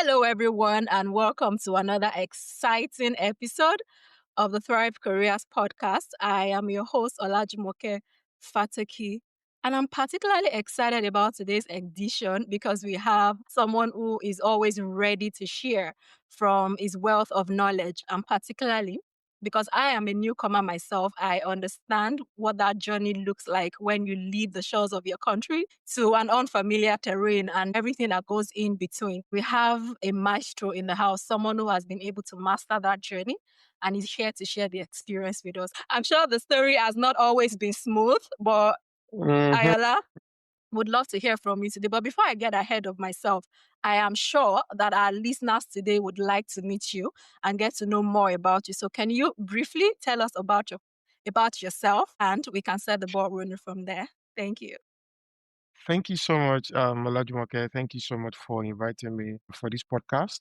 Hello, everyone, and welcome to another exciting episode of the Thrive Careers podcast. I am your host, Olajumoke Fatoki, and I'm particularly excited about today's edition because we have someone who is always ready to share from his wealth of knowledge, and particularly because I am a newcomer myself, I understand what that journey looks like when you leave the shores of your country to an unfamiliar terrain and everything that goes in between. We have a maestro in the house, someone who has been able to master that journey and is here to share the experience with us. I'm sure the story has not always been smooth, but Mhm. Ayoola would love to hear from you today. But before I get ahead of myself, I am sure that our listeners today would like to meet you and get to know more about you. So can you briefly tell us about yourself, and we can set the ball rolling from there? Thank you. Thank you so much, Olajumoke. Thank you so much for inviting me for this podcast.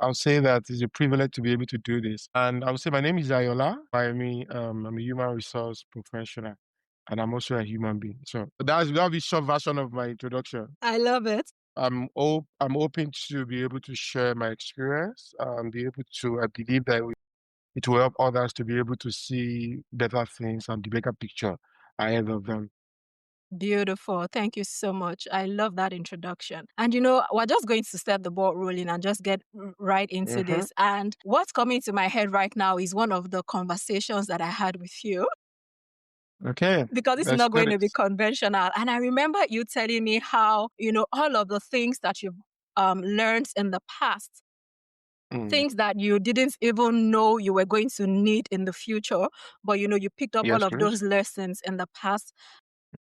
I'll say that it's a privilege to be able to do this. And I'll say my name is Ayoola Iwayemi. I'm a human resource professional, and I'm also a human being. So that'll be a short version of my introduction. I love it. I'm open to be able to share my experience, be able to. I believe that it will help others to be able to see better things and the bigger picture ahead of them. Beautiful. Thank you so much. I love that introduction. And we're just going to set the ball rolling and just get right into Mm-hmm. this. And what's coming to my head right now is one of the conversations that I had with you Okay, because it's let's not get going to it. be conventional. And I remember you telling me how, all of the things that you've learned in the past, Mm. things that you didn't even know you were going to need in the future, but you picked up all Yes, of please. those lessons in the past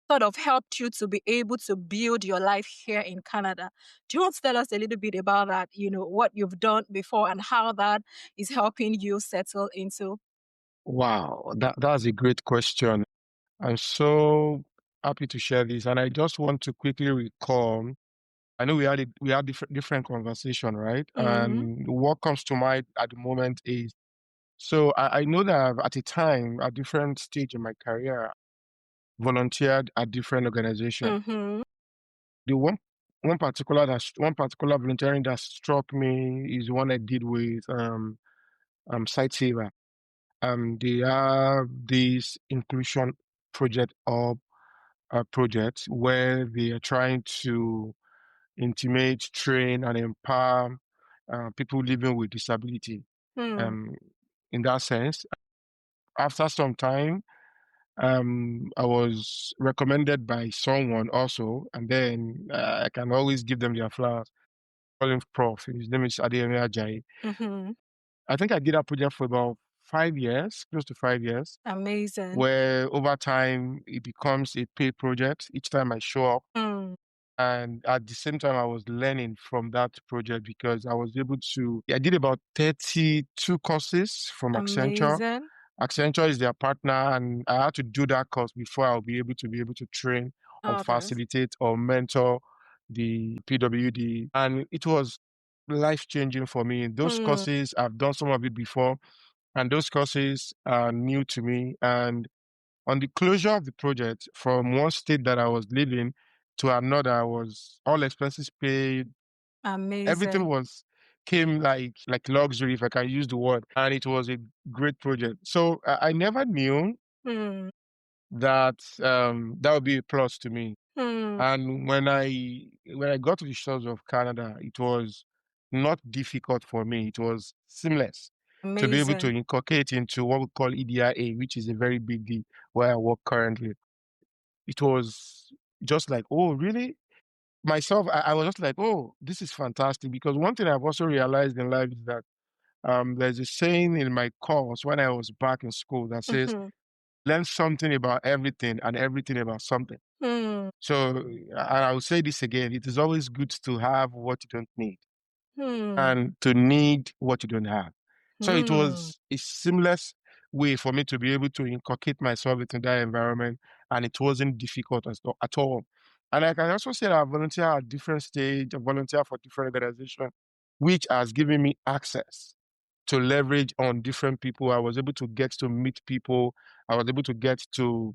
sort of helped you to be able to build your life here in Canada. Do you want to tell us a little bit about that, what you've done before and how that is helping you settle into? Wow, that's a great question. I'm so happy to share this, and I just want to quickly recall. I know we had different conversation, right? Mm, And what comes to mind at the moment is so I know that at a time, at different stage in my career, volunteered at different organizations. mm-hmm, The one particular volunteering that struck me is one I did with Site Saver. They have this inclusion project of project where they are trying to intimate, train, and empower people living with disability. hmm, Um, in that sense, after some time, I was recommended by someone also, and then I can always give them their flowers. Call him Prof. His name is Adeyemi Ajayi. mm-hmm. I think I did that project for about 5 years, close to 5 years, Amazing. where over time it becomes a paid project each time I show up. Mm, And at the same time, I was learning from that project because I was able to, I did about 32 courses from Accenture. amazing. Accenture is their partner, and I had to do that course before I'll be able to train or Others. facilitate or mentor the PWD. And it was life changing for me. Those Hmm, courses, I've done some of it before, and those courses are new to me. And on the closure of the project, from one state that I was living to another, I was all expenses paid. Everything amazing. was came like luxury, if I can use the word, and it was a great project. So I never knew Hmm, that that would be a plus to me. hmm, And when I got to the shores of Canada, it was not difficult for me. It was seamless to be able to amazing. inculcate into what we call EDIA, which is a very big deal where I work currently. It was just like, oh, really? Myself, I was just like, oh, this is fantastic. Because one thing I've also realized in life is that there's a saying in my course when I was back in school that says, Mm-hmm, learn something about everything and everything about something. hmm, So I will say this again, it is always good to have what you don't need hmm, and to need what you don't have. So it hmm, was a seamless way for me to be able to inculcate myself into that environment, and it wasn't difficult at all. And I can also say that I volunteer at different stage, I volunteer for different organizations, which has given me access to leverage on different people. I was able to get to meet people. I was able to get to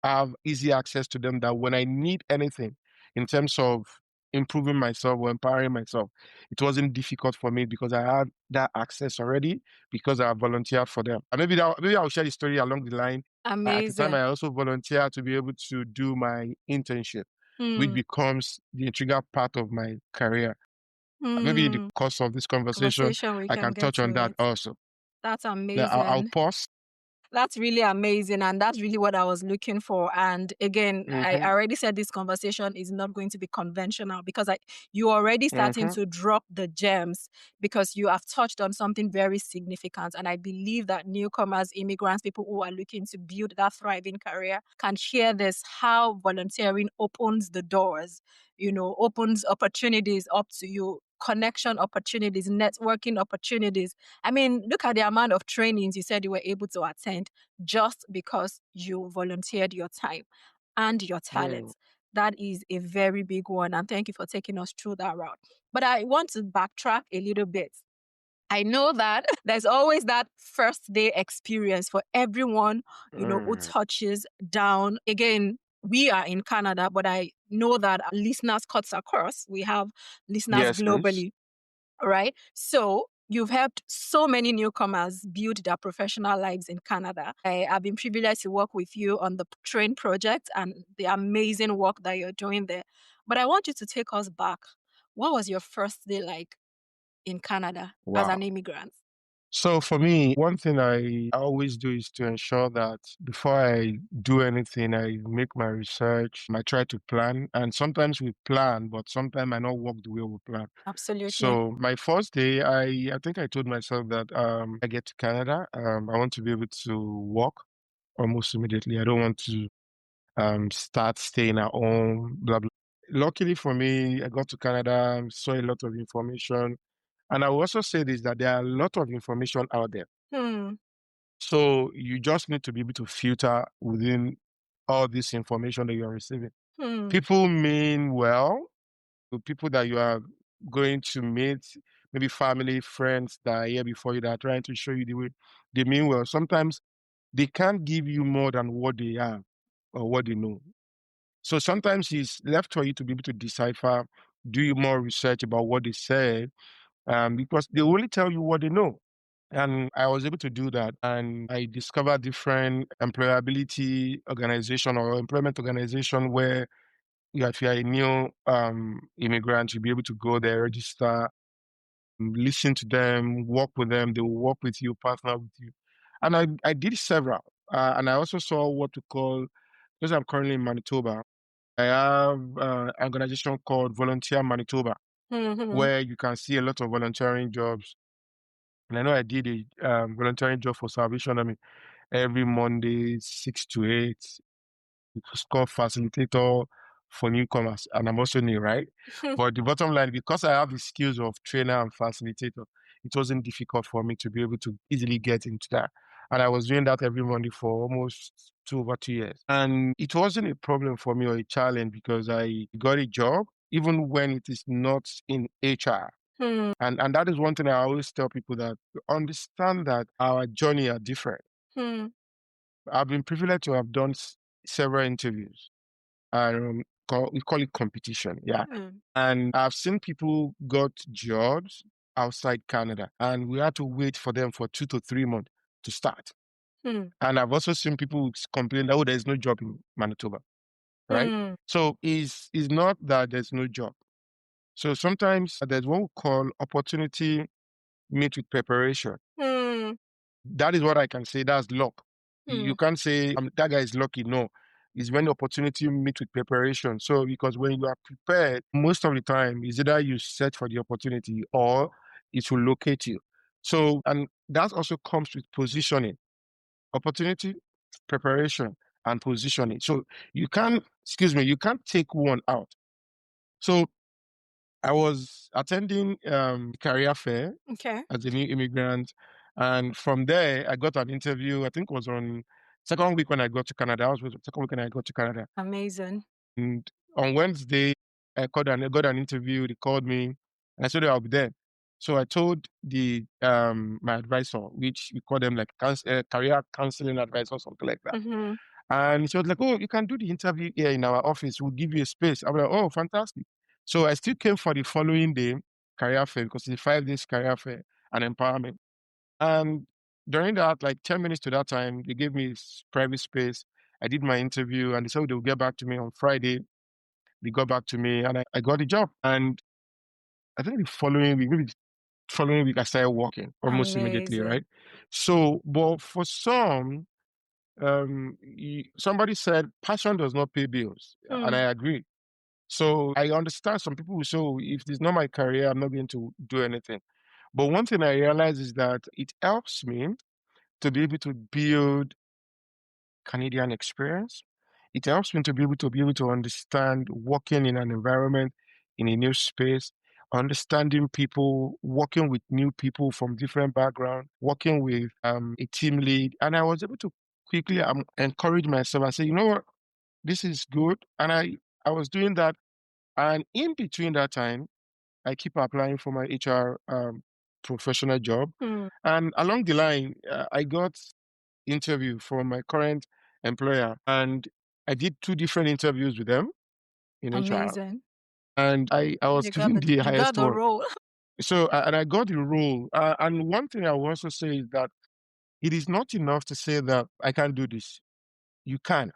have easy access to them that when I need anything in terms of improving myself or empowering myself, it wasn't difficult for me because I had that access already because I volunteered for them. And maybe I'll share the story along the line. At the time, Amazing. I also volunteered to be able to do my internship, which Hmm. becomes the integral part of my career. Maybe in the Hmm. course of this conversation, Conversation, we I can can get touch on to that it. also. That's Yeah, I'll amazing. pause. That's really amazing. And that's really what I was looking for. And again, I Mm-hmm, already said this conversation is not going to be conventional because you already starting mm-hmm, to drop the gems because you have touched on something very significant. And I believe that newcomers, immigrants, people who are looking to build that thriving career can hear this, how volunteering opens the doors, opens opportunities up to you, connection opportunities, networking opportunities. I mean, look at the amount of trainings you said you were able to attend just because you volunteered your time and your mm, talents. That is a very big one. And thank you for taking us through that route. But I want to backtrack a little bit. I know that there's always that first day experience for everyone, who mm. touches down. Again, we are in Canada, but I know that our listeners cuts across. We have listeners Yes, please. globally, right? So you've helped so many newcomers build their professional lives in Canada. I have been privileged to work with you on the train project and the amazing work that you're doing there. But I want you to take us back. What was your first day like in Canada as an Wow. immigrant? So for me, one thing I always do is to ensure that before I do anything, I make my research. I try to plan, and sometimes we plan, but sometimes I not work the way we plan. Absolutely. So my first day, I think I told myself that I get to Canada, I want to be able to walk almost immediately. I don't want to start staying at home, blah blah. Luckily for me, I got to Canada, saw a lot of information, and I will also say this that there are a lot of information out there. Hmm. So you just need to be able to filter within all this information that you are receiving. Hmm. People mean well, the people that you are going to meet, maybe family, friends that are here before you that are trying to show you the way they mean well. Sometimes they can't give you more than what they have or what they know. So sometimes it's left for you to be able to decipher, do you more research about what they say, because they only tell you what they know. And I was able to do that. And I discovered different employability organization or employment organization where if you're a new immigrant, you'll be able to go there, register, listen to them, work with them. They will work with you, partner with you. And I did several. And I also saw what to call, because I'm currently in Manitoba, I have an organization called Volunteer Manitoba, Hmm. where you can see a lot of volunteering jobs. And I know I did a volunteering job for Salvation Army every Monday, 6 to 8. It's called facilitator for newcomers, and I'm also new, right? But the bottom line, because I have the skills of trainer and facilitator, it wasn't difficult for me to be able to easily get into that. And I was doing that every Monday for almost over 2 years. And it wasn't a problem for me or a challenge because I got a job, even when it is not in HR. Hmm. And that is one thing I always tell people that understand that our journey are different. Hmm. I've been privileged to have done several interviews. We call it competition, yeah. Hmm. And I've seen people got jobs outside Canada, and we had to wait for them for 2 to 3 months to start. Hmm. And I've also seen people complain that, oh, there's no job in Manitoba, right? Hmm. So it's not that there's no job. So sometimes there's what we call opportunity meet with preparation. Hmm. That is what I can say. That's luck. You Hmm. can't say that guy is lucky. No, it's when the opportunity meet with preparation. So because when you are prepared, most of the time is either you search for the opportunity or it will locate you. So and that also comes with positioning, opportunity, preparation, and positioning. So you can't take one out. So I was attending career fair Okay. as a new immigrant. And from there, I got an interview, I think it was on second week when I got to Canada. I was with the second week when I got to Canada. Amazing. And on Wednesday, I got an interview. They called me and I said I'll be there. So I told the my advisor, which we call them like career counseling advisor, something like that. Mm-hmm. And she was like, "Oh, you can do the interview here in our office. We'll give you a space." I was like, "Oh, fantastic." So I still came for the following day career fair because it's a 5 days career fair and empowerment. And during that, like 10 minutes to that time, they gave me private space. I did my interview and they said they will get back to me on Friday. They got back to me and I got the job. And I think the following week, maybe the following week, I started working almost immediately, Amazing. right? So, but for some, somebody said passion does not pay bills. And I Hmm. agree. So I understand some people will say, "Oh, if it's not my career, I'm not going to do anything." But one thing I realize is that it helps me to be able to build Canadian experience. It helps me to be able to understand working in an environment in a new space, understanding people, working with new people from different backgrounds, working with a team lead. And I was able to quickly encourage myself. I say, you know what, this is good. And I was doing that. And in between that time, I keep applying for my HR professional job. Hmm. And along the line, I got interview from my current employer, and I did two different interviews with them in HR, Amazing. and I was given the You got highest the one. role. So, and I got the role. And one thing I will also say is that it is not enough to say that I can't do this. You can.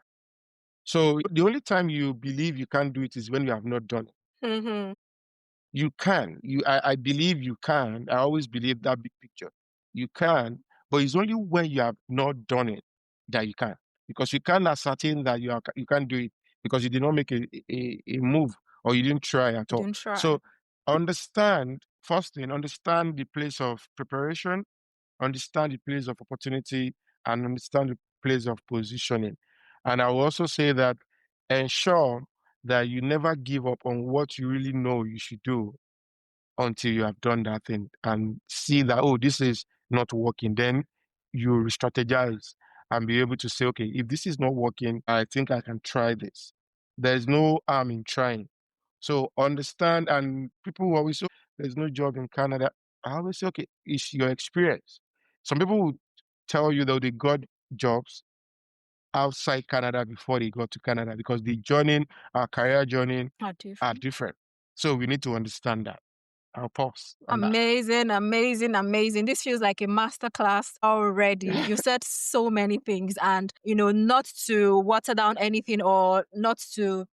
So the only time you believe you can't do it is when you have not done it. Hmm. You can. I believe you can. I always believe that big picture. You can, but it's only when you have not done it that you can. Because you can't ascertain that you can't do it because you did not make a move or you didn't try at You all. didn't try. So first thing, understand the place of preparation, understand the place of opportunity, and understand the place of positioning. And I will also say that ensure that you never give up on what you really know you should do until you have done that thing and see that, oh, this is not working. Then you re-strategize and be able to say, okay, if this is not working, I think I can try this. There's no harm in trying. So understand, and people who always say, there's no job in Canada. I always say, okay, it's your experience. Some people will tell you that they got jobs outside Canada before they got to Canada because the journey, our career journey Are are different. different. So we need to understand that. I'll pause on that. Amazing, amazing, amazing. This feels like a masterclass already. You said so many things, and not to water down anything or not to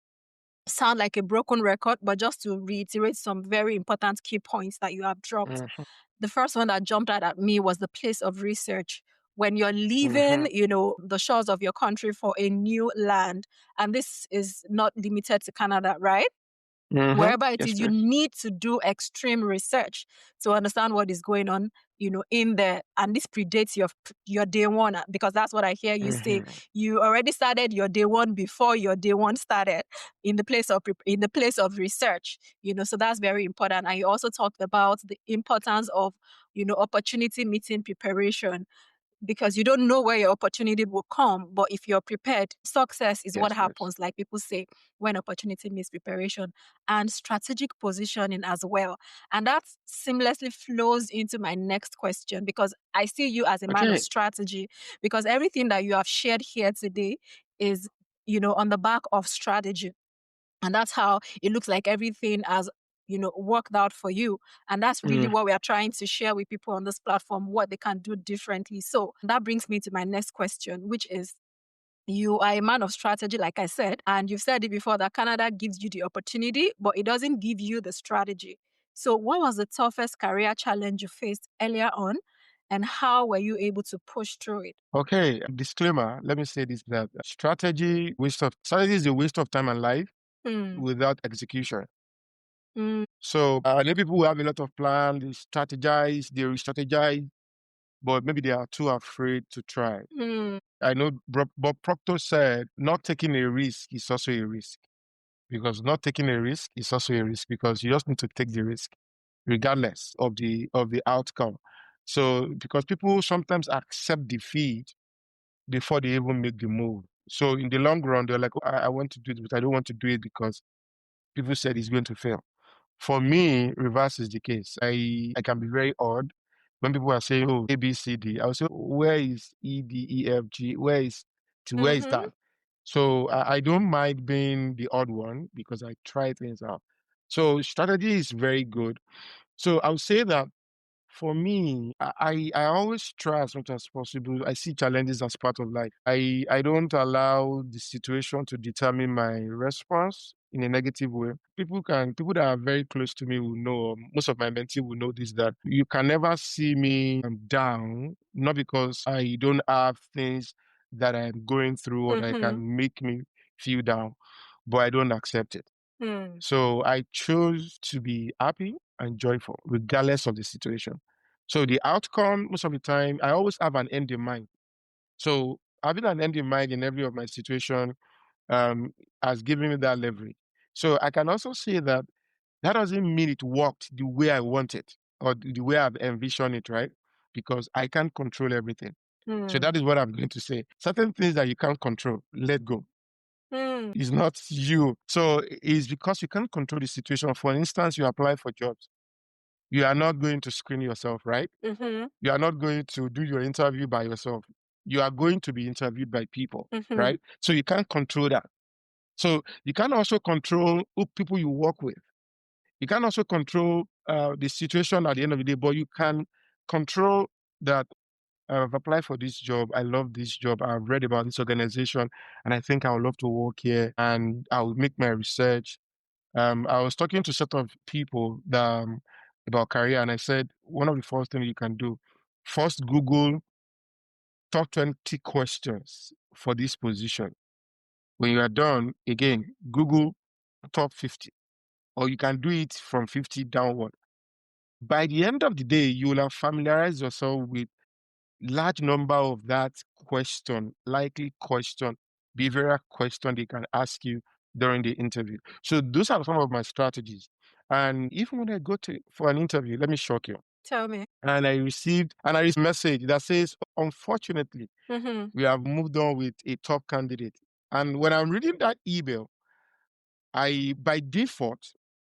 sound like a broken record, but just to reiterate some very important key points that you have dropped. Mhm, The first one that jumped out at me was the place of research. When you're leaving, mhm, the shores of your country for a new land, and this is not limited to Canada, right? mhm. Wherever it Yes, is, you please. need to do extreme research to understand what is going on, in there. And this predates your day one, because that's what I hear you say. Mhm, You already started your day one before your day one started in the place of research. So that's very important. And you also talked about the importance of, opportunity meeting preparation, because you don't know where your opportunity will come. But if you're prepared, success is what yes, please. happens, like people say, when opportunity meets preparation, and strategic positioning as well. And that seamlessly flows into my next question, because I see you as a man of Okay. strategy, because everything that you have shared here today is, on the back of strategy. And that's how it looks like everything has, worked out for you. And that's really Mm, what we are trying to share with people on this platform, what they can do differently. So that brings me to my next question, which is, you are a man of strategy, like I said, and you've said it before that Canada gives you the opportunity, but it doesn't give you the strategy. So, what was the toughest career challenge you faced earlier on, and how were you able to push through it? okay. Disclaimer. Let me say this: that strategy is a waste of time and life Hmm. without execution. Hmm. So I know people who have a lot of plans, they strategize, they re-strategize, but maybe they are too afraid to try. Hmm. I know Bob Proctor said, not taking a risk is also a risk. Because not taking a risk is also a risk because you just need to take the risk regardless of the outcome. So because people sometimes accept defeat before they even make the move. So in the long run, they're like, oh, I want to do it, but I don't want to do it because people said it's going to fail. For me, reverse is the case. I can be very odd. When people are saying, oh, A, B, C, D, I will say, where is E, D, E, F, G? Where is Mm-hmm. that? So I don't mind being the odd one because I try things out. So strategy is very good. So I would say that for me, I always try as much as possible. I see challenges as part of life. I don't allow the situation to determine my response in a negative way. People that are very close to me will know, most of my mentee will know this, that you can never see me down, not because I don't have things that I'm going through or that Mm-hmm. can make me feel down, but I don't accept it. Mm. So I chose to be happy and joyful, regardless of the situation. So the outcome, most of the time, I always have an end in mind. So having an end in mind in every of my situation has given me that leverage. So I can also say that that doesn't mean it worked the way I want it or the way I've envisioned it, right? Because I can't control everything. So Mm. that is what I'm going to say. Certain things that you can't control, let go. Mm. It's not you. So it's because you can't control the situation. For instance, you apply for jobs. You are not going to screen yourself, right? Mm-hmm. You are not going to do your interview by yourself. You are going to be interviewed by people, Mm-hmm. right? So you can't control that. So you can also control who people you work with. You can also control the situation at the end of the day, but you can control that I've applied for this job. I love this job. I've read about this organization and I think I would love to work here and I will make my research. I was talking to a set of people about career and I said, one of the first things you can do, first Google top 20 questions for this position. When you are done, again, Google top 50, or you can do it from 50 downward. By the end of the day, you will have familiarized yourself with large number of that question, likely question, behavioral question they can ask you during the interview. So those are some of my strategies. And even when I go to for an interview, let me shock you. Tell me. And I received a message that says, unfortunately, Mm-hmm. we have moved on with a top candidate. And when I'm reading that email, I by default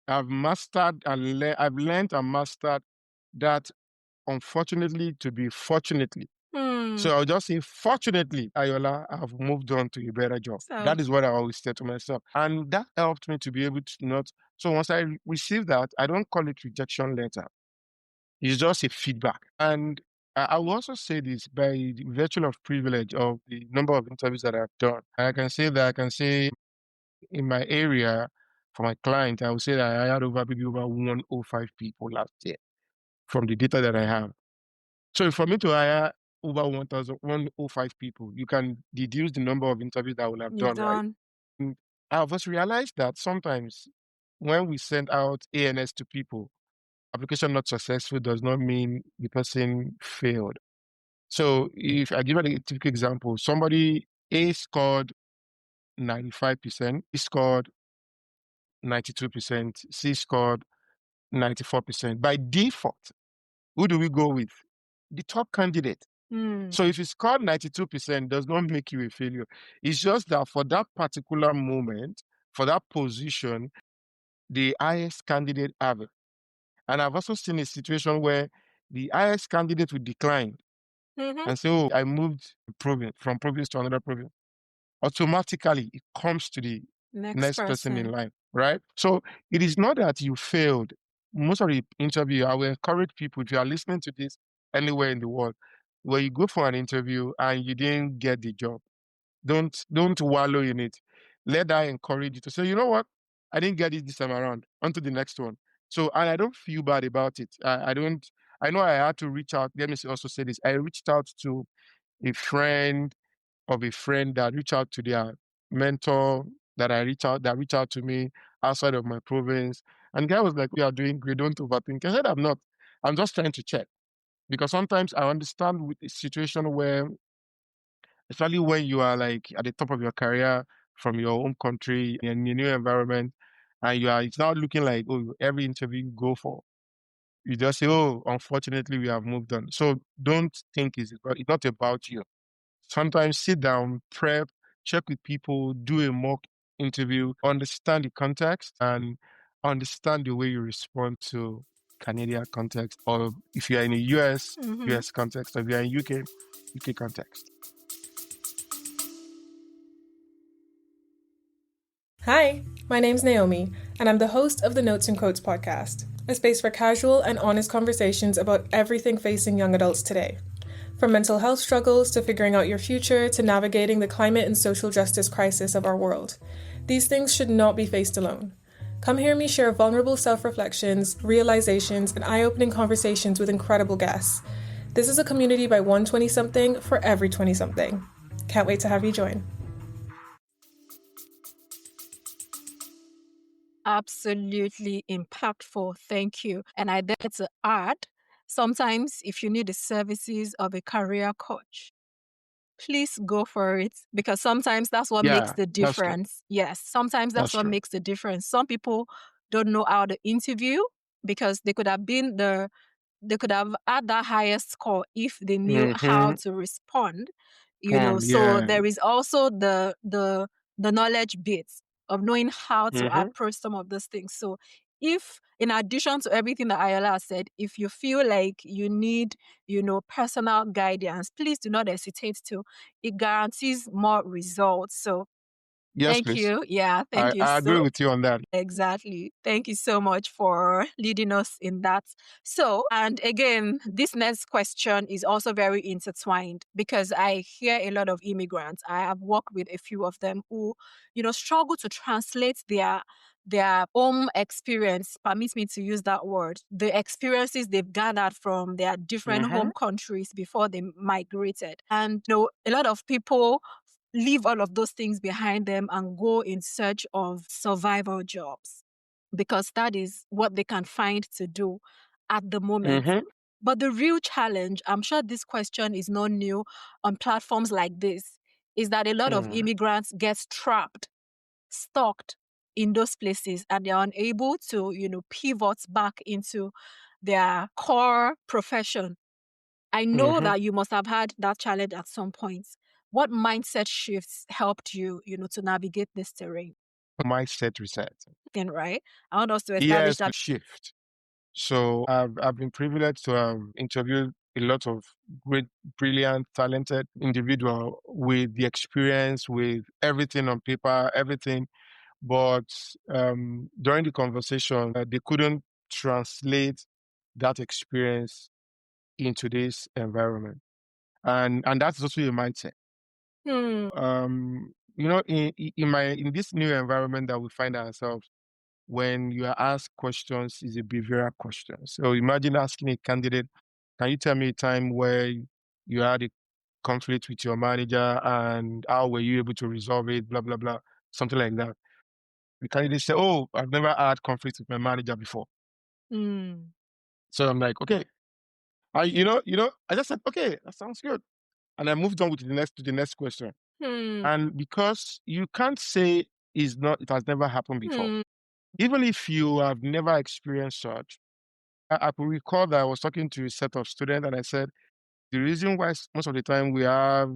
I've learned and mastered that unfortunately to be fortunately. Mm. So I'll just say, fortunately, Ayoola, I've moved on to a better job. So. That is what I always say to myself. And that helped me to be able to not. So once I receive that, I don't call it rejection letter. It's just a feedback. And I will also say this by the virtue of privilege of the number of interviews that I've done. I can say in my area for my client, I would say that I had maybe over 105 people last year from the data that I have. So for me to hire over 1,105 people, you can deduce the number of interviews that I will have You've done, right? done. And I've also realized that sometimes when we send out ANS to people, application not successful does not mean the person failed. So if I give you a typical example, somebody A scored 95%, B scored 92%, C scored 94%. By default, who do we go with? The top candidate. Mm. So if you scored 92% does not make you a failure. It's just that for that particular moment, for that position, the highest candidate have it. And I've also seen a situation where the highest candidate will decline Mm-hmm. and say, oh, I moved from province to another province. Automatically, it comes to the Next next person in person. line, right? So it is not that you failed. Most of the interview, I will encourage people, if you are listening to this anywhere in the world, where you go for an interview and you didn't get the job, don't wallow in it. Let that encourage you to say, you know what, I didn't get it this time around. On to the next one. So, and I don't feel bad about it. I don't. I know I had to reach out. Let me also say this. I reached out to a friend of a friend that reached out to their mentor that reached out to me outside of my province. And the guy was like, "We are doing great. Don't overthink." I said, "I'm not. I'm just trying to check because sometimes I understand with a situation where, especially when you are like at the top of your career from your home country in a new environment, and it's not looking like, oh, every interview you go for, you just say, oh, unfortunately, we have moved on. So don't think it's not about you. Sometimes sit down, prep, check with people, do a mock interview, understand the context, and understand the way you respond to Canadian context, or if you're in a Mm-hmm. US context, or if you're in UK context. Hi. My name's Naomi, and I'm the host of the Notes and Quotes podcast, a space for casual and honest conversations about everything facing young adults today. From mental health struggles to figuring out your future to navigating the climate and social justice crisis of our world. These things should not be faced alone. Come hear me share vulnerable self reflections, realizations, and eye opening conversations with incredible guests. This is a community by one 20 something for every 20 something. Can't wait to have you join. Absolutely impactful. Thank you. And I dare to add, sometimes if you need the services of a career coach, please go for it because sometimes that's what makes Yeah, the that's true. difference. Yes, sometimes that's That's what true. makes the difference. Some people don't know how to interview because they could have had that highest score if they knew how Mm-hmm. to respond. So Yeah. there is also the knowledge bit of knowing how to Mm-hmm. approach some of those things. So if in addition to everything that Ayoola has said, if you feel like you need, personal guidance, please do not hesitate to. It guarantees more results. So Yes, thank please. you. Yeah, thank you I so agree with you on that. exactly. Thank you so much for leading us in that. So, and again, this next question is also very intertwined because I hear a lot of immigrants. I have worked with a few of them who, struggle to translate their home experience, permit me to use that word, the experiences they've gathered from their different Mm-hmm. home countries before they migrated. And a lot of people leave all of those things behind them and go in search of survival jobs because that is what they can find to do at the moment. Mm-hmm. But the real challenge, I'm sure this question is not new on platforms like this, is that a lot of Mm. immigrants get trapped, stuck in those places, and they're unable to, pivot back into their core profession. I know Mm-hmm. that you must have had that challenge at some point. What mindset shifts helped you, to navigate this terrain? Mindset reset. And right, I want us to establish Yes, that. shift. So I've been privileged to interview a lot of great, brilliant, talented individual with the experience, with everything on paper, everything. But during the conversation, they couldn't translate that experience into this environment, and that's also a mindset. Hmm. In this new environment that we find ourselves, when you are asked questions, is a behavioral question. So imagine asking a candidate, "Can you tell me a time where you had a conflict with your manager and how were you able to resolve it?" Blah blah blah, something like that. The candidate say, "Oh, I've never had conflict with my manager before." Hmm. So I'm like, "Okay." I just said, "Okay, that sounds good," and I moved on with the next question. Hmm. And because you can't say it has never happened before, Hmm. even if you have never experienced such. I could recall that I was talking to a set of students, and I said the reason why most of the time we have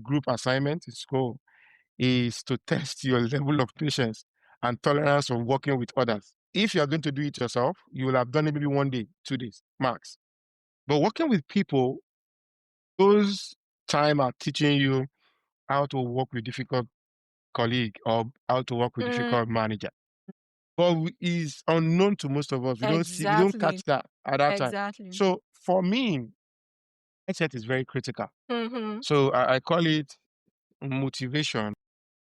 group assignments in school is to test your level of patience and tolerance of working with others. If you are going to do it yourself, you will have done it maybe 1 day, 2 days max. But working with people, those time are teaching you how to work with difficult colleague or how to work with Hmm. difficult manager. But is unknown to most of us. We don't Exactly. catch that at that time. Exactly. So for me, mindset is very critical. Mm-hmm. So I call it motivation,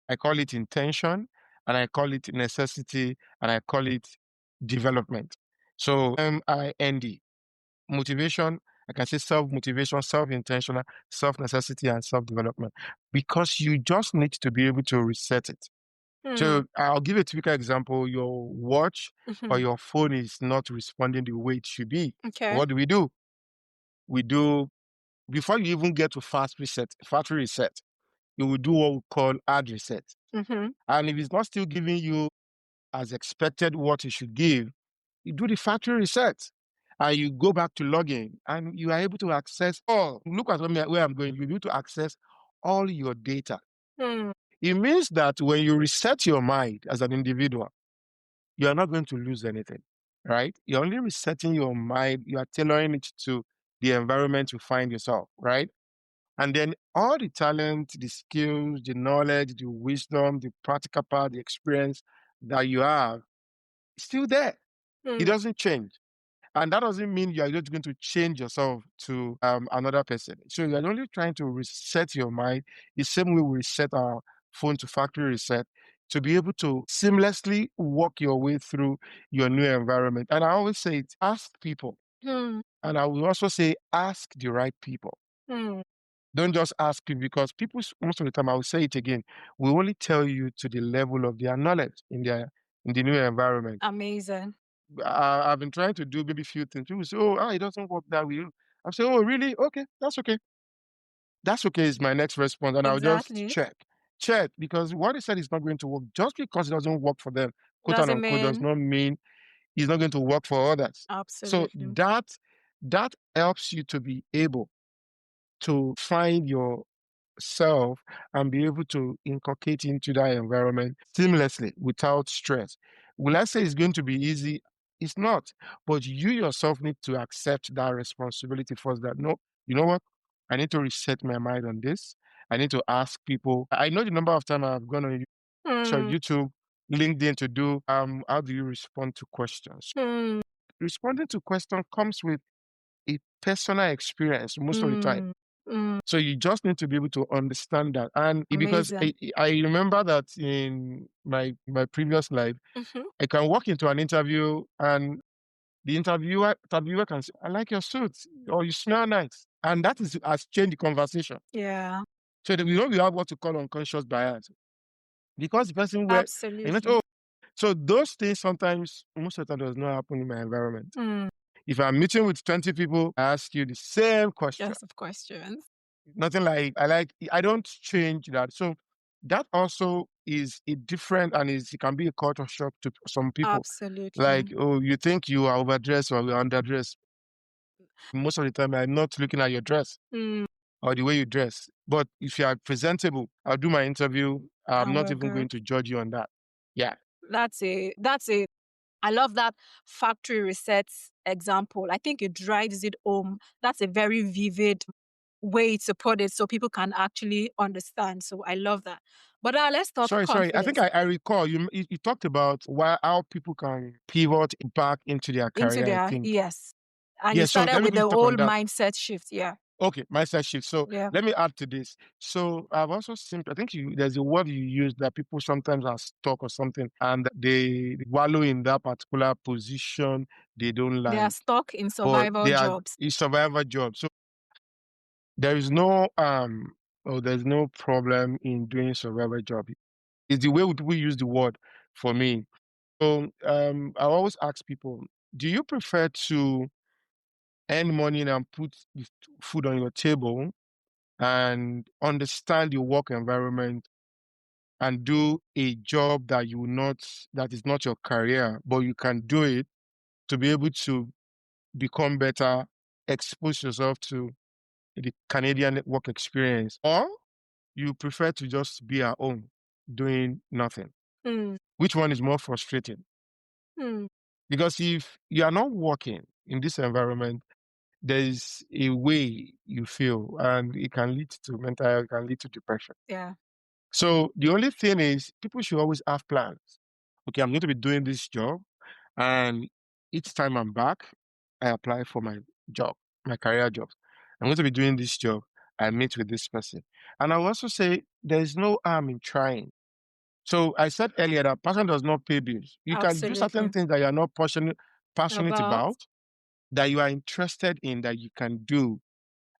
I call it intention, and I call it necessity, and I call it development. So MIND, motivation, I can say self motivation, self intentional, self necessity, and self development, because you just need to be able to reset it. Hmm. So I'll give a typical example. Your watch or Mm-hmm. your phone is not responding the way it should be. Okay. What do? We do, before you even get to factory reset, you will do what we call hard reset. Mm-hmm. And if it's not still giving you as expected what it should give, you do the factory reset. And you go back to login and you are able to access all. Look at where I'm going. You'll be able to access all your data. Hmm. It means that when you reset your mind as an individual, you are not going to lose anything, right? You're only resetting your mind. You are tailoring it to the environment you find yourself, right? And then all the talent, the skills, the knowledge, the wisdom, the practical part, the experience that you have is still there. It doesn't change. And that doesn't mean you are just going to change yourself to another person. So you're only trying to reset your mind the same way we reset our phone to factory reset to be able to seamlessly walk your way through your new environment. And I always say it, ask people. Hmm. And I will also say, ask the right people. Hmm. Don't just ask people because people, most of the time, I will say it again, will only tell you to the level of their knowledge in the new environment. Amazing. I've been trying to do maybe a few things. People say, oh, it doesn't work that way. I say, oh, really? Okay, that's okay. That's okay is my next response. And I'll just Exactly. check, because what they said is not going to work. Just because it doesn't work for them, quote and Doesn't unquote, does mean not mean it's not going to work for others. So absolutely. that helps you to be able to find yourself and be able to inculcate into that environment seamlessly without stress. Will I say it's going to be easy? It's not. But you yourself need to accept that responsibility first that no, you know what? I need to reset my mind on this. I need to ask people. I know the number of times I've gone on Hmm. YouTube, LinkedIn to do how do you respond to questions? Hmm. Responding to questions comes with a personal experience most of the time. Hmm. Hmm. So you just need to be able to understand that. And because Amazing. I remember that in my previous life, Mm-hmm. I can walk into an interview and the interviewer can say, I like your suit, or you smell nice. And that has changed the conversation. Yeah. So that we have what to call unconscious bias. Because the person where I meant, Absolutely. oh, so those things sometimes most of the time does not happen in my environment. Hmm. If I'm meeting with 20 people, I ask you the same question. Yes, of questions. Nothing I don't change that. So that also is a different and it can be a culture shock to some people. Absolutely. Like, oh, you think you are overdressed or you're underdressed. Most of the time I'm not looking at your dress Hmm. or the way you dress. But if you are presentable, I'll do my interview. I'm And not we're even going good. to judge you on that. Yeah. That's a I love that factory resets example. I think it drives it home. That's a very vivid way to put it so people can actually understand. So I love that. But now let's talk Sorry. I think confidence I recall you talked about how people can pivot back into their into career, I their think. yes. And you Yeah, so started let me with quickly the talk whole on that. mindset shift. Yeah. Okay, mindset shift. So Yeah. let me add to this. So I've also seen, I think there's a word you use that people sometimes are stuck or something and they wallow in that particular position they don't They are like, stuck in but survival they are jobs. a survivor job. So there is no there's no problem in doing survivor job. It's the way people use the word for me. So I always ask people, do you prefer to earn money and put the food on your table and understand your work environment and do a job that is not your career, but you can do it to be able to become better, expose yourself to the Canadian work experience, or you prefer to just be at home doing nothing? Hmm. Which one is more frustrating? Hmm. Because if you are not working in this environment, there's a way you feel and it can lead to mental health, it can lead to depression. Yeah. So the only thing is people should always have plans. Okay, I'm going to be doing this job, and each time I'm back, I apply for my job, my career job. I'm going to be doing this job. I meet with this person. And I will also say there's no harm in trying. So I said earlier that passion does not pay bills. You can do certain Absolutely. things that you're not passionate About about, that you are interested in, that you can do.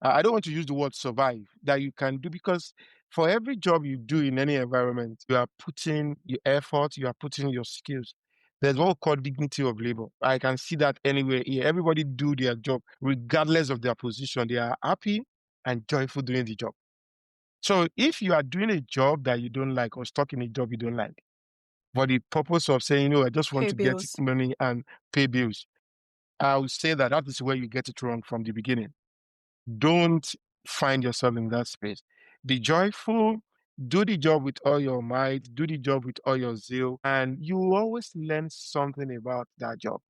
I don't want to use the word survive, that you can do, because for every job you do in any environment, you are putting your effort, you are putting your skills. There's what we call dignity of labor. I can see that anywhere here. Everybody do their job, regardless of their position. They are happy and joyful doing the job. So if you are doing a job that you don't like or stuck in a job you don't like, for the purpose of saying, I just want pay to get bills. money and pay bills, I would say that that is where you get it wrong from the beginning. Don't find yourself in that space. Be joyful, do the job with all your might, do the job with all your zeal, and you will always learn something about that job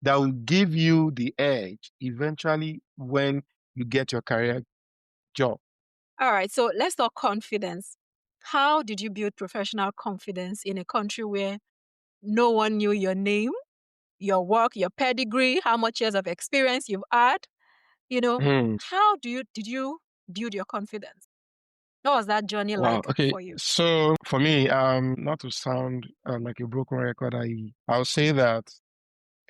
that will give you the edge eventually when you get your career job. All right. So let's talk confidence. How did you build professional confidence in a country where no one knew your name, your work, your pedigree, how much years of experience you've had. How did you build your confidence? What was that journey Wow. like Okay. for you? So for me, not to sound like a broken record, I'll say that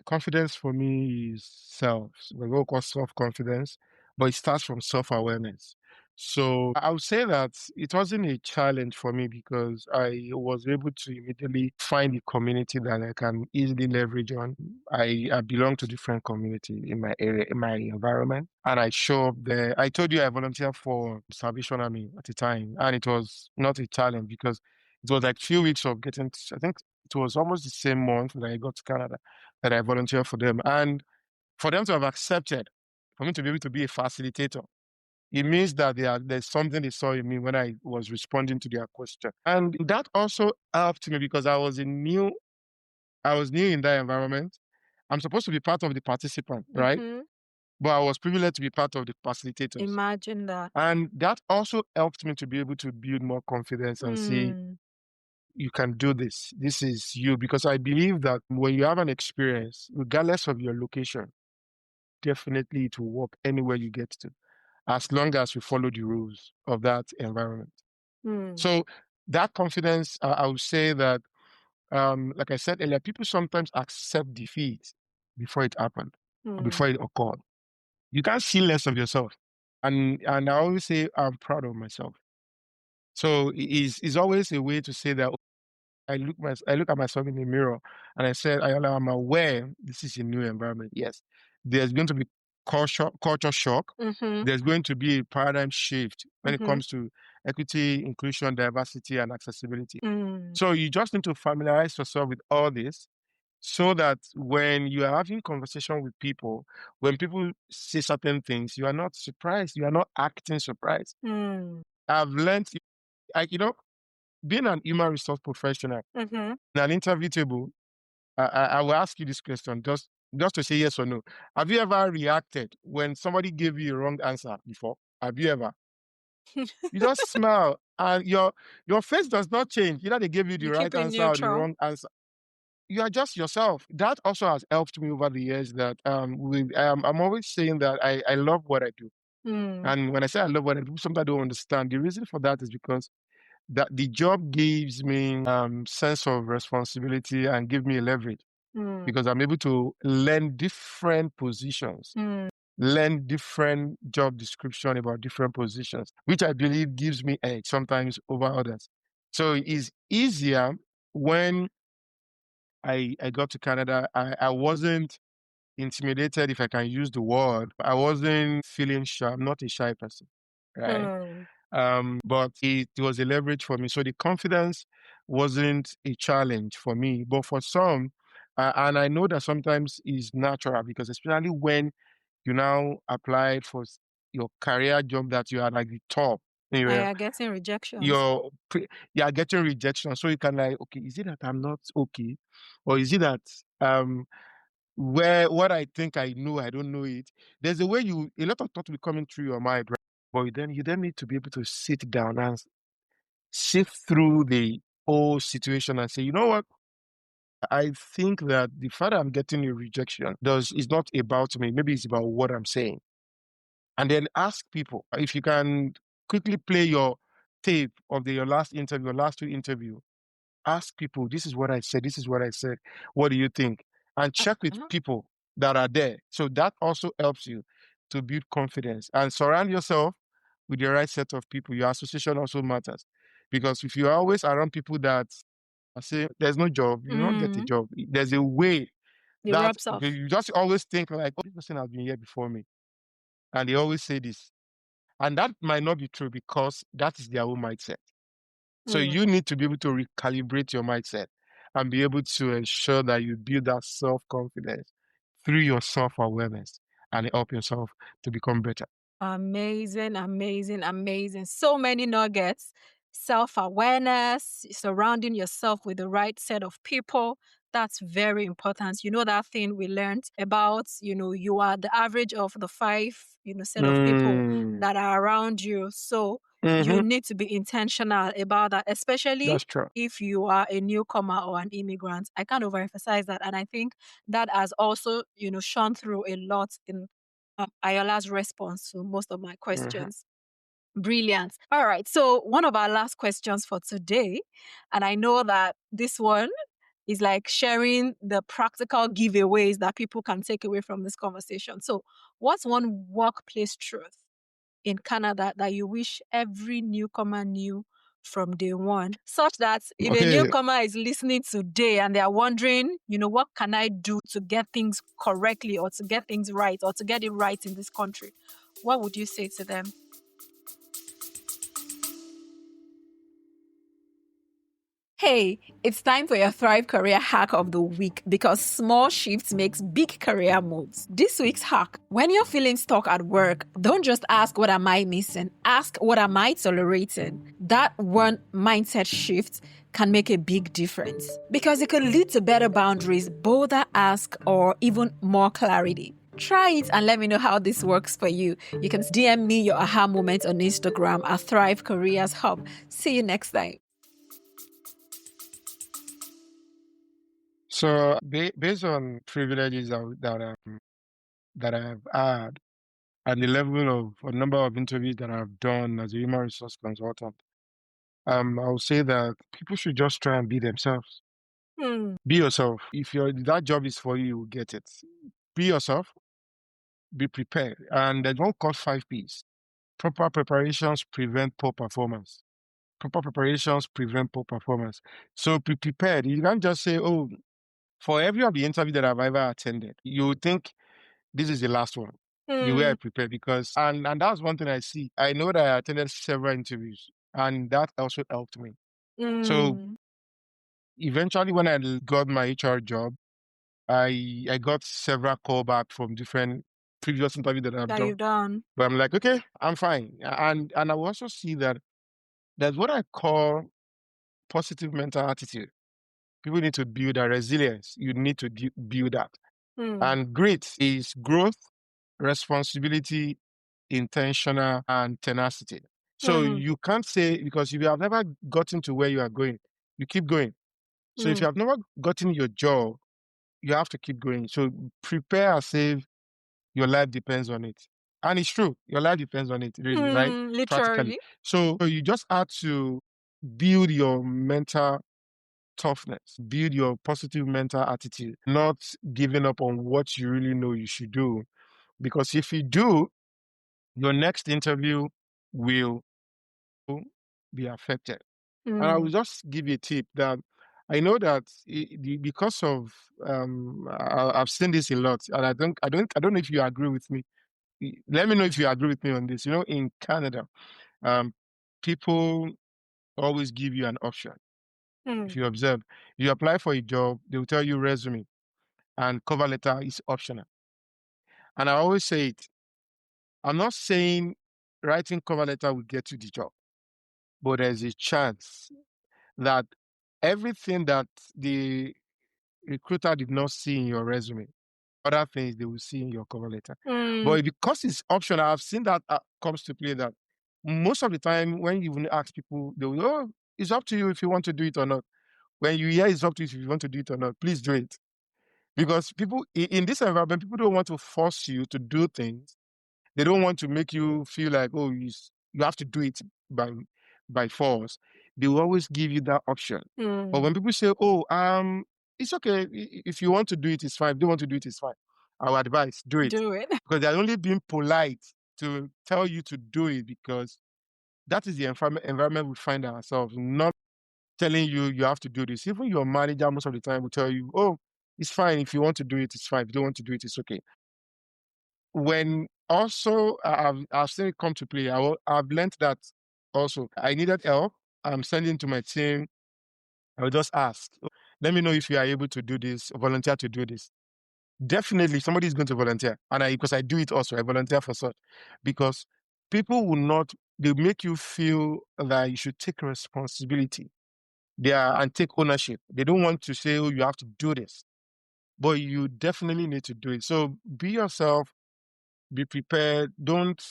confidence for me is self. We will call self-confidence, but it starts from self-awareness. So I would say that it wasn't a challenge for me because I was able to immediately find a community that I can easily leverage on. I belong to different community in my area, in my environment, and I show up there. I told you I volunteered for Salvation Army at the time, and it was not a challenge because it was like few weeks of getting, I think it was almost the same month that I got to Canada that I volunteered for them. And for them to have accepted, for me to be able to be a facilitator, it means that there's something they saw in me when I was responding to their question. And that also helped me because I was new in that environment. I'm supposed to be part of the participant, right? Mm-hmm. But I was privileged to be part of the facilitators. Imagine that. And that also helped me to be able to build more confidence and say, you can do this. This is you. Because I believe that when you have an experience, regardless of your location, definitely it will work anywhere you get to, as long as you follow the rules of that environment. So that confidence, I would say that, like I said earlier, people sometimes accept defeat before it happened, or before it occurred. You can't see less of yourself. And I always say, I'm proud of myself. So it's always a way to say that I look at myself in the mirror and I said, Ayoola, I'm aware this is a new environment. Yes, there's going to be culture shock. Mm-hmm. There's going to be a paradigm shift when it Mm-hmm. comes to equity, inclusion, diversity, and accessibility. Mm. So you just need to familiarize yourself with all this so that when you are having conversation with people, when people say certain things, you are not surprised. You are not acting surprised. Mm. I've learned, like, being an human resource professional, Mm-hmm. in an interview table, I will ask you this question just to say yes or no. Have you ever reacted when somebody gave you a wrong answer before? Have you ever? You just smile and your face does not change. Either they gave you the You right keep it answer or the neutral. wrong answer. You are just yourself. That also has helped me over the years that I'm always saying that I love what I do. And when I say I love what I do, sometimes I don't understand. The reason for that is because that the job gives me sense of responsibility and give me a leverage because I'm able to learn different positions, learn different job description about different positions, which I believe gives me edge sometimes over others. So it's easier when I got to Canada. I wasn't intimidated, if I can use the word. I wasn't feeling shy. I'm not a shy person, right? But it was a leverage for me. So the confidence wasn't a challenge for me, but for some, and I know that sometimes is natural because especially when you now apply for your career job that you are like the top, I you're, are getting rejections. you're, you are getting rejection. So you can like, okay, is it that I'm not okay? Or is it that, where what I think I know, I don't know it. There's a way a lot of thoughts will be coming through your mind, right? But then you then need to be able to sit down and sift through the whole situation and say, you know what? I think that the fact that I'm getting a rejection is not about me. Maybe it's about what I'm saying. And then ask people if you can quickly play your tape of your last interview, your last two interview. Ask people, this is what I said, this is what I said. What do you think? And check with people that are there. So that also helps you to build confidence and surround yourself with the right set of people. Your association also matters. Because if you're always around people that say there's no job, you don't get a job. There's a way It that rubs off. you just always think like, oh, this person has been here before me. And they always say this. And that might not be true because that is their own mindset. So you need to be able to recalibrate your mindset and be able to ensure that you build that self-confidence through your self-awareness and help yourself to become better. Amazing, amazing, amazing. So many nuggets. Self-awareness, surrounding yourself with the right set of people. That's very important. You know that thing we learned about, you are the average of the five, set of people that are around you. So you need to be intentional about that, especially That's true. if you are a newcomer or an immigrant. I can't overemphasize that. And I think that has also, shone through a lot in Ayola's response to most of my questions. Brilliant. All right. So one of our last questions for today, and I know that this one is like sharing the practical giveaways that people can take away from this conversation. So what's one workplace truth in Canada that you wish every newcomer knew from day one, such that if a newcomer is listening today and they are wondering, what can I do to get things correctly or to get things right or to get it right in this country? What would you say to them? Hey, it's time for your Thrive Career Hack of the Week because small shifts makes big career moves. This week's hack: when you're feeling stuck at work, don't just ask, what am I missing? Ask, what am I tolerating? That one mindset shift can make a big difference because it could lead to better boundaries, bolder ask, or even more clarity. Try it and let me know how this works for you. You can DM me your aha moment on Instagram at Thrive Careers Hub. See you next time. So based on privileges that I've had and the level of a number of interviews that I've done as a human resource consultant, I would say that people should just try and be themselves. Be yourself. If that job is for you, you will get it. Be yourself. Be prepared. And there's one called 5 Ps. Proper preparations prevent poor performance. Proper preparations prevent poor performance. So be prepared. You can't just say, oh, for every of the interview that I've ever attended, you would think this is the last one. The way I prepare, because and that's one thing I see. I know that I attended several interviews, and that also helped me. So eventually, when I got my HR job, I got several callbacks from different previous interviews that I've you've done. But I'm like, okay, I'm fine. And I will also see that there's what I call positive mental attitude. People need to build that resilience. You need to build that. And grit is growth, responsibility, intentional, and tenacity. So you can't say, because if you have never gotten to where you are going, you keep going. So if you have never gotten your job, you have to keep going. So prepare as if your life depends on it. And it's true. Your life depends on it, really, right? Literally. Practically. So you just have to build your mental toughness, build your positive mental attitude, not giving up on what you really know you should do. Because if you do, your next interview will be affected. And I will just give you a tip that I know that because of I've seen this a lot, and I don't know if you agree with me. Let me know if you agree with me on this. In Canada, people always give you an option. If you observe, you apply for a job, they will tell you resume and cover letter is optional. And I always say it. I'm not saying writing cover letter will get you the job, but there's a chance that everything that the recruiter did not see in your resume, other things they will see in your cover letter. But because it's optional, I've seen that comes to play that most of the time when you ask people, they will, oh, it's up to you if you want to do it or not. When you hear it's up to you if you want to do it or not, please do it. Because people in this environment, people don't want to force you to do things. They don't want to make you feel like, oh, you have to do it by force. They will always give you that option. But when people say, oh, it's okay. If you want to do it, it's fine. If you don't want to do it, it's fine. Our advice, do it. Because they're only being polite to tell you to do it because that is the environment we find ourselves, not telling you have to do this. Even your manager most of the time will tell you, oh, it's fine. If you want to do it, it's fine. If you don't want to do it, it's okay. When also I've seen it come to play, I've learned that also I needed help. I'm sending to my team. I will just ask, let me know if you are able to do this, volunteer to do this. Definitely somebody is going to volunteer. And because I do it also, I volunteer for such. Because people will not, they make you feel that you should take responsibility. And take ownership. They don't want to say, oh, you have to do this. But you definitely need to do it. So be yourself, be prepared. Don't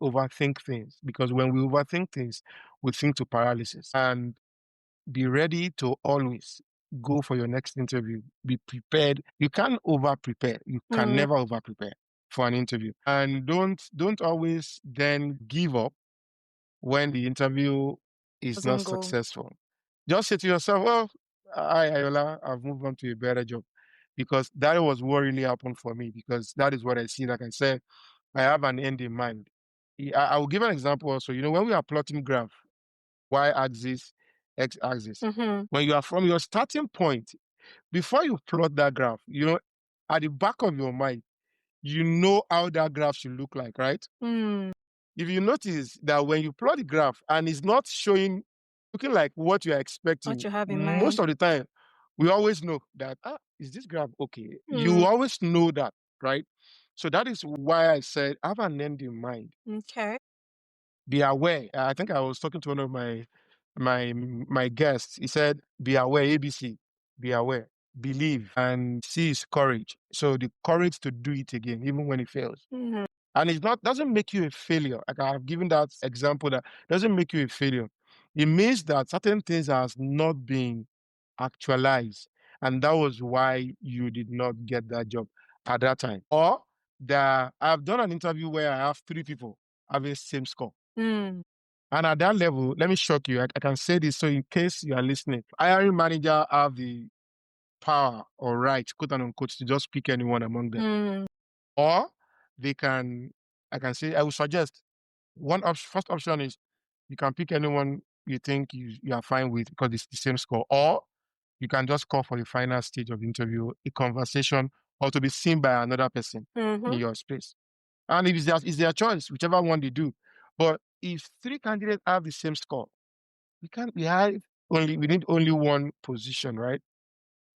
overthink things, because when we overthink things, we think to paralysis. And be ready to always go for your next interview. Be prepared. You can't over prepare. You can never over prepare for an interview. And don't always then give up when the interview is not Doesn't go. successful. Just say to yourself, well, I, Ayoola, I've moved on to a better job. Because that was what really happened for me, because that is what I see. Like I said, I have an end in mind. I will give an example also. When we are plotting graph, y-axis, x-axis, when you are from your starting point, before you plot that graph, at the back of your mind, you know how that graph should look like, right? If you notice that when you plot the graph and it's not looking like what you're expecting, What you have in most mind. of the time, we always know that, is this graph okay? You always know that, right? So that is why I said, have an end in mind. Okay. Be aware. I think I was talking to one of my guests. He said, be aware, ABC, be aware, believe, and C is courage. So the courage to do it again, even when it fails. And doesn't make you a failure. Like I've given that example, that doesn't make you a failure. It means that certain things has not been actualized. And that was why you did not get that job at that time. Or that I've done an interview where I have 3 people having the same score. And at that level, let me shock you. I can say this so in case you are listening. Hiring manager have the power or right, quote and unquote, to just pick anyone among them. Or I can say, I would suggest first option is you can pick anyone you think you are fine with because it's the same score. Or you can just call for the final stage of the interview, a conversation, or to be seen by another person in your space. And if it's their choice, whichever one they do. But if 3 candidates have the same score, we need only one position, right?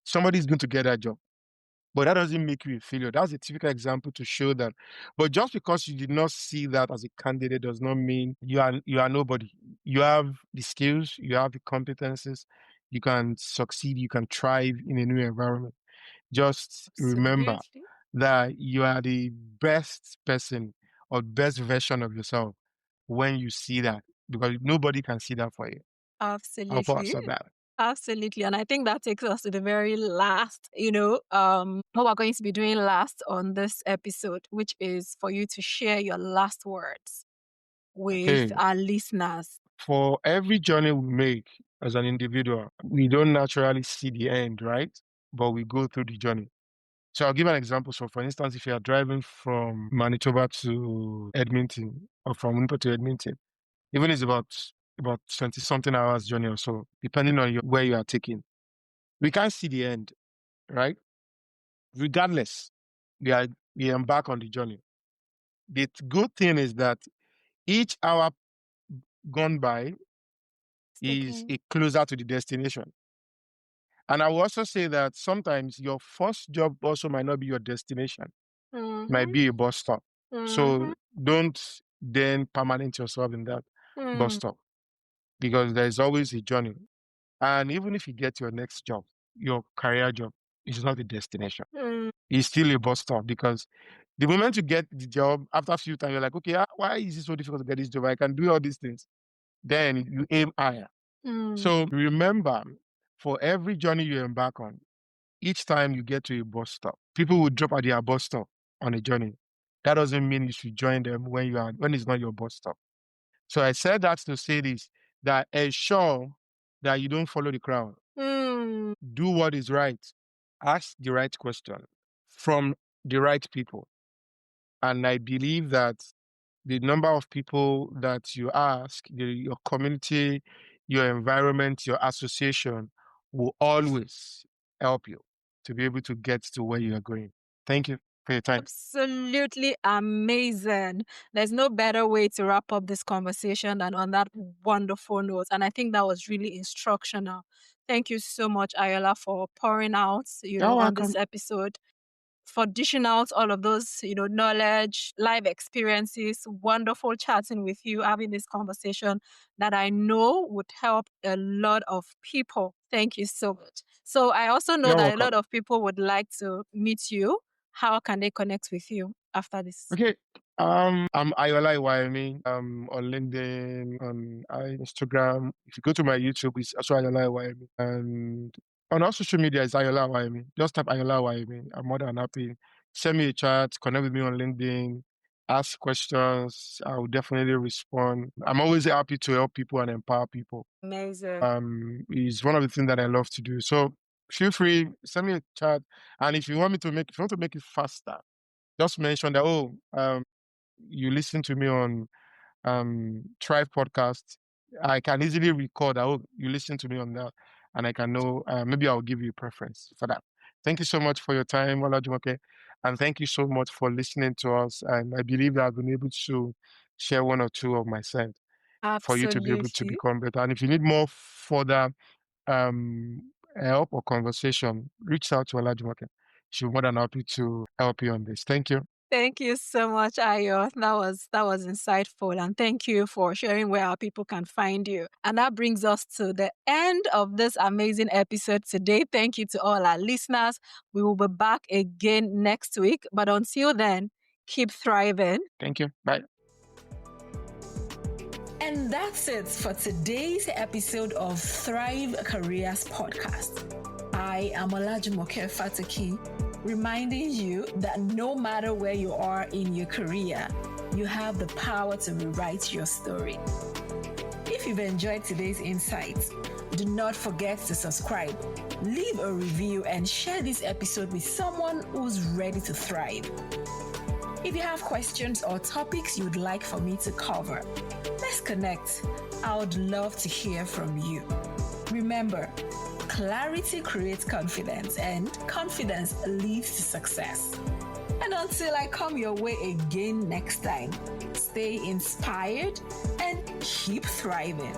Somebody's going to get that job. But that doesn't make you a failure. That's a typical example to show that. But just because you did not see that as a candidate does not mean you are nobody. You have the skills, you have the competences, you can succeed, you can thrive in a new environment. Just remember that you are the best person or best version of yourself when you see that, because nobody can see that for you. I'll pause Absolutely. on that. Absolutely. And I think that takes us to the very last, what we're going to be doing last on this episode, which is for you to share your last words with Okay. our listeners. For every journey we make as an individual, we don't naturally see the end, right? But we go through the journey. So I'll give an example. So for instance, if you are driving from Manitoba to Edmonton or from Winnipeg to Edmonton, even it's about 20 something hours journey or so, depending on where you are taking, we can't see the end, right? Regardless, we embark on the journey. The good thing is that each hour gone by is a closer to the destination. And I will also say that sometimes your first job also might not be your destination. It might be a bus stop. So don't then permanent yourself in that bus stop, because there's always a journey. And even if you get your next job, your career job, is not the destination. It's still a bus stop, because the moment you get the job, after a few times, you're like, okay, why is it so difficult to get this job? I can do all these things. Then you aim higher. So remember, for every journey you embark on, each time you get to a bus stop, people will drop at their bus stop on a journey. That doesn't mean you should join them when it's not your bus stop. So I said that to say this, that ensure that you don't follow the crowd. Do what is right. Ask the right question from the right people. And I believe that the number of people that you ask, your community, your environment, your association will always help you to be able to get to where you are going. Thank you for your time. Absolutely amazing. There's no better way to wrap up this conversation than on that wonderful note. And I think that was really instructional. Thank you so much, Ayoola, for pouring out, You're on this welcome. episode, for dishing out all of those, knowledge, live experiences, wonderful chatting with you, having this conversation that I know would help a lot of people. Thank you so much. So I also know You're that a welcome. lot of people would like to meet you. How can they connect with you after this? Okay. I'm Ayoola Iwayemi. On LinkedIn, on Instagram. If you go to my YouTube, it's also Ayoola Iwayemi. And on all social media, it's Ayoola Iwayemi. Just type Ayoola Iwayemi. I'm more than happy. Send me a chat. Connect with me on LinkedIn. Ask questions. I will definitely respond. I'm always happy to help people and empower people. Amazing. Is one of the things that I love to do. So feel free, send me a chat. And if you want to make it faster, just mention that, you listen to me on Thrive podcast. I can easily record that, you listen to me on that, and I can know, maybe I'll give you a preference for that. Thank you so much for your time, Olajumoke, and thank you so much for listening to us. And I believe that I've been able to share one or two of myself for you to be able to Absolutely. become better. And if you need more further help or conversation, reach out to Olajumoke. She'll be more than happy to help you on this. Thank you. Thank you so much, Ayo. That was insightful, and thank you for sharing where our people can find you. And that brings us to the end of this amazing episode today. Thank you to all our listeners. We will be back again next week, but until then, keep thriving. Thank you. Bye. And that's it for today's episode of Thrive Careers Podcast. I am Olajumoke Fatoki, reminding you that no matter where you are in your career, you have the power to rewrite your story. If you've enjoyed today's insights, do not forget to subscribe, leave a review, and share this episode with someone who's ready to thrive. If you have questions or topics you'd like for me to cover, let's connect. I would love to hear from you. Remember, clarity creates confidence, and confidence leads to success. And until I come your way again next time, stay inspired and keep thriving.